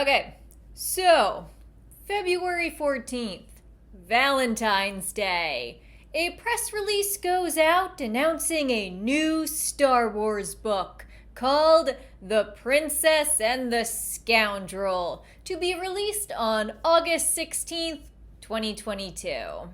Okay, so February 14th, Valentine's Day. A press release goes out announcing a new Star Wars book called The Princess and the Scoundrel to be released on August 16th, 2022.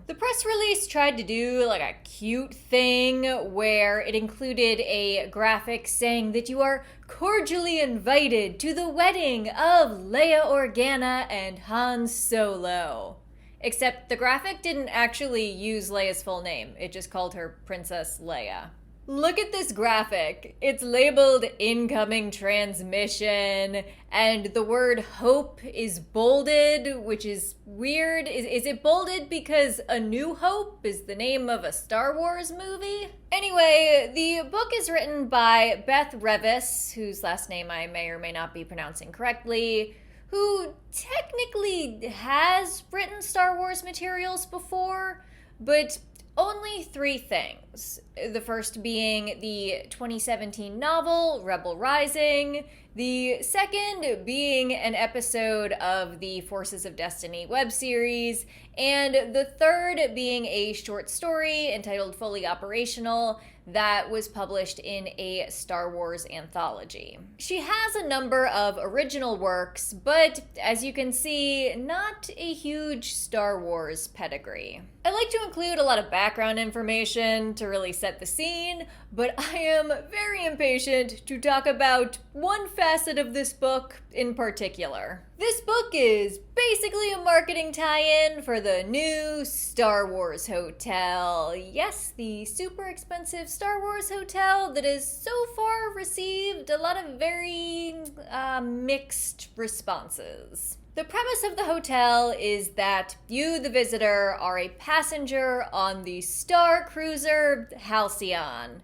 The press release tried to do like a cute thing where it included a graphic saying that you are cordially invited to the wedding of Leia Organa and Han Solo. Except the graphic didn't actually use Leia's full name, it just called her Princess Leia. Look at this graphic. It's labeled incoming transmission, and the word hope is bolded, which is weird. Is it bolded because A New Hope is the name of a Star Wars movie? Anyway, the book is written by Beth Revis, whose last name I may or may not be pronouncing correctly, who technically has written Star Wars materials before, but only 3 things. The first being the 2017 novel, Rebel Rising. The second being an episode of the Forces of Destiny web series. And the third being a short story entitled Fully Operational that was published in a Star Wars anthology. She has a number of original works, but as you can see, not a huge Star Wars pedigree. I like to include a lot of background information to really set the scene, but I am very impatient to talk about one facet of this book in particular. This book is basically a marketing tie-in for the new Star Wars hotel. Yes, the super expensive Star Wars hotel that has so far received a lot of very mixed responses. The premise of the hotel is that you, the visitor, are a passenger on the Starcruiser Halcyon.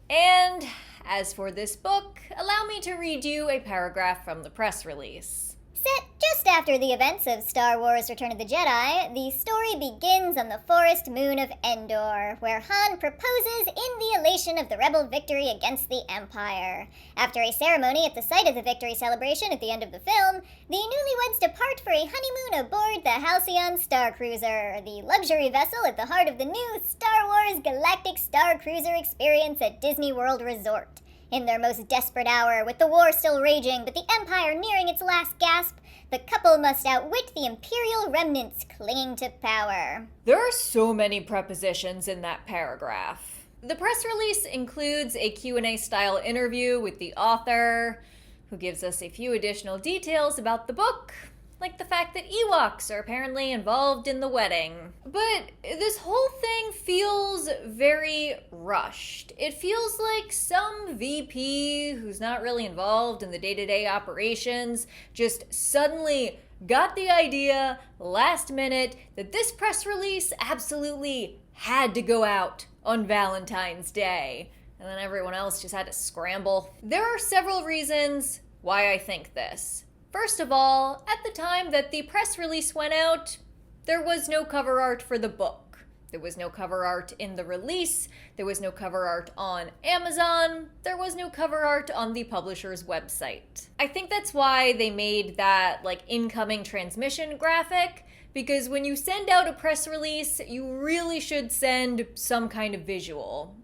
And as for this book, allow me to read you a paragraph from the press release. Set just after the events of Star Wars Return of the Jedi, the story begins on the forest moon of Endor, where Han proposes in the elation of the rebel victory against the Empire. After a ceremony at the site of the victory celebration at the end of the film, the newlyweds depart for a honeymoon aboard the Halcyon Starcruiser, the luxury vessel at the heart of the new Star Wars Galactic Starcruiser Experience at Disney World Resort. In their most desperate hour, with the war still raging but the Empire nearing its last gasp, the couple must outwit the Imperial remnants clinging to power. There are so many prepositions in that paragraph. The press release includes a Q&A style interview with the author, who gives us a few additional details about the book, like the fact that Ewoks are apparently involved in the wedding. But this whole thing feels very rushed. It feels like some VP who's not really involved in the day-to-day operations just suddenly got the idea last minute that this press release absolutely had to go out on Valentine's Day. And then everyone else just had to scramble. There are several reasons why I think this. First of all, at the time that the press release went out, there was no cover art for the book. There was no cover art in the release, there was no cover art on Amazon, there was no cover art on the publisher's website. I think that's why they made that incoming transmission graphic, because when you send out a press release, you really should send some kind of visual.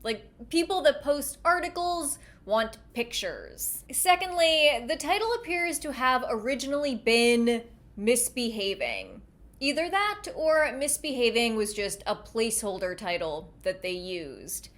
People that post articles want pictures. Secondly, the title appears to have originally been Misbehaving. Either that or Misbehaving was just a placeholder title that they used.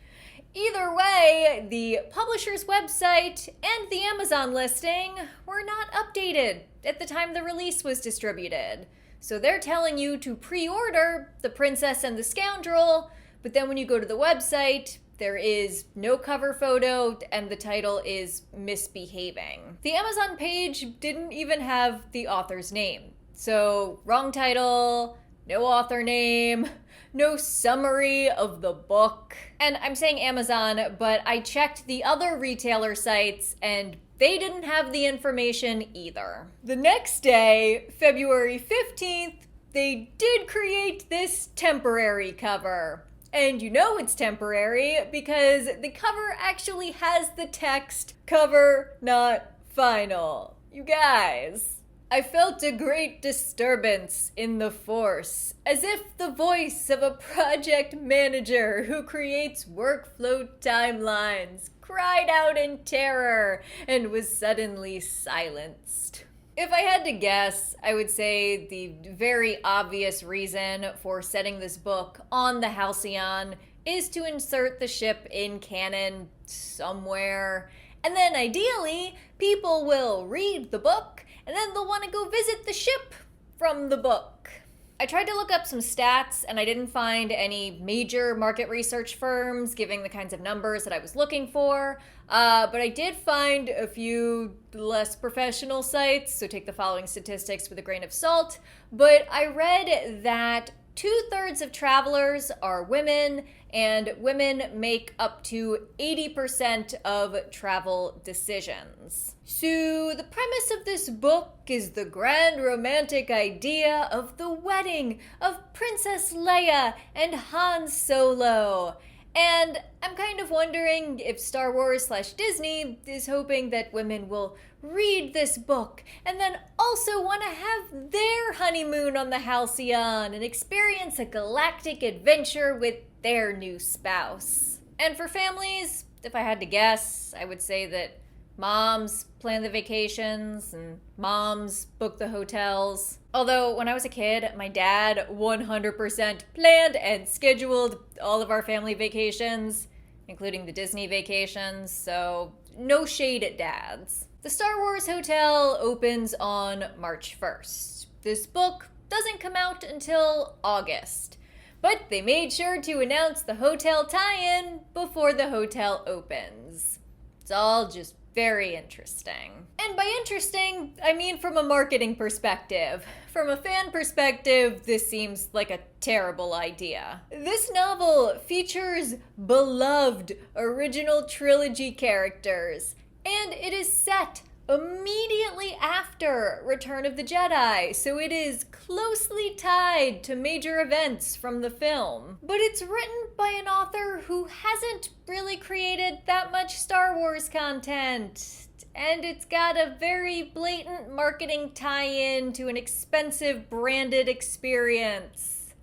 Either way, the publisher's website and the Amazon listing were not updated at the time the release was distributed. So they're telling you to pre-order The Princess and the Scoundrel, but then when you go to the website, there is no cover photo, and the title is Misbehaving. The Amazon page didn't even have the author's name. So, wrong title, no author name, no summary of the book. And I'm saying Amazon, but I checked the other retailer sites, and they didn't have the information either. The next day, February 15th, they did create this temporary cover. And you know it's temporary because the cover actually has the text, "Cover not final." You guys, I felt a great disturbance in the Force, as if the voice of a project manager who creates workflow timelines cried out in terror and was suddenly silenced. If I had to guess, I would say the very obvious reason for setting this book on the Halcyon is to insert the ship in canon somewhere, and then ideally, people will read the book and then they'll want to go visit the ship from the book. I tried to look up some stats and I didn't find any major market research firms giving the kinds of numbers that I was looking for, but I did find a few less professional sites, so take the following statistics with a grain of salt, but I read that 2/3 of travelers are women, and women make up to 80% of travel decisions. So the premise of this book is the grand romantic idea of the wedding of Princess Leia and Han Solo. And I'm kind of wondering if Star Wars / Disney is hoping that women will read this book and then also want to have their honeymoon on the Halcyon and experience a galactic adventure with their new spouse. And for families, if I had to guess, I would say that moms plan the vacations and moms book the hotels. Although when I was a kid, my dad 100% planned and scheduled all of our family vacations, including the Disney vacations, so no shade at dads. The Star Wars Hotel opens on March 1st. This book doesn't come out until August, but they made sure to announce the hotel tie-in before the hotel opens. It's all just very interesting. And by interesting, I mean from a marketing perspective. From a fan perspective, this seems like a terrible idea. This novel features beloved original trilogy characters, and it is set immediately after Return of the Jedi, so it is closely tied to major events from the film. But it's written by an author who hasn't really created that much Star Wars content, and it's got a very blatant marketing tie-in to an expensive branded experience.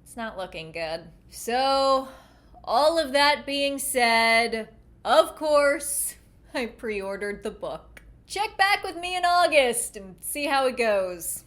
It's not looking good. So, all of that being said, of course, I pre-ordered the book. Check back with me in August and see how it goes.